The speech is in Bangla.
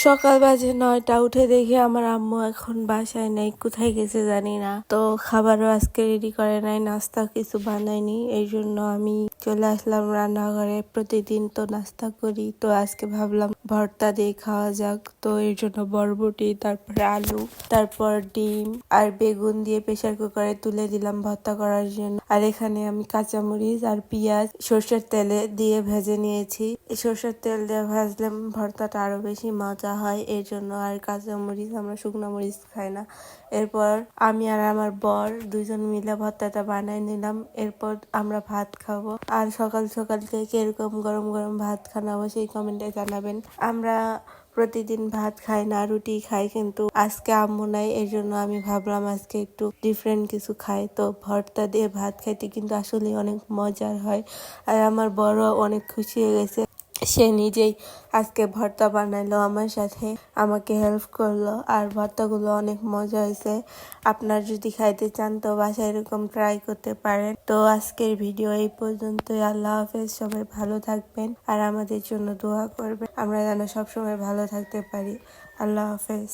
সকাল বাজে 9টা, উঠে দেখি আমার আম্মু এখন বাসায় নাই, কোথায় গেছে জানি না। তো খাবারও আজকে রেডি করে নাই, নাস্তা কিছু বানায়নি, এই জন্য আমি চলে আসলাম রান্নাঘরে। প্রতিদিন তো নাস্তা করি, তো আজকে ভাবলাম ভর্তা দিয়ে খাওয়া যাক। তো এর জন্য বরবটি, তারপরে আলু, তারপর ডিম আর বেগুন দিয়ে প্রেসার কুকারে তুলে দিলাম ভর্তা করার জন্য। আর এখানে আমি কাঁচামরিচ আর পেঁয়াজ সর্ষের তেলে দিয়ে ভেজে নিয়েছি। সর্ষের তেল দিয়ে ভাজলে ভর্তাটা আরো বেশি মজা হয়, এর জন্য। আর কাঁচামরিচ, আমরা শুকনো মরিচ খাই না। এরপর আমি আর আমার বর দুজন মিলে ভর্তাটা বানাই নিলাম। এরপর আমরা ভাত খাবো। আর সকাল সকাল থেকে এরকম গরম গরম ভাত খান, অবশ্যই কমেন্টে জানাবেন। আমরা প্রতিদিন ভাত খাই না, রুটি খাই, কিন্তু আজকে আম্মু নাই, এর জন্য আমি ভাবলাম আজকে একটু ডিফারেন্ট কিছু খাই। তো ভর্তা দিয়ে ভাত খাইতে কিন্তু আসলে অনেক মজার হয়। আর আমার বড় অনেক খুশি হয়ে গেছে, সে নিজেই আজকে ভর্তা বানাইলো আমার সাথে, আমাকে হেল্প করলো। আর ভর্তাগুলো অনেক মজা হয়েছে। আপনার যদি খাইতে চান তো বাসায় এরকম ট্রাই করতে পারেন। তো আজকের ভিডিও এই পর্যন্তই। আল্লাহ হাফেজ, সবাই ভালো থাকবেন আর আমাদের জন্য দোয়া করবেন, আমরা যেন সবসময় ভালো থাকতে পারি। আল্লাহ হাফেজ।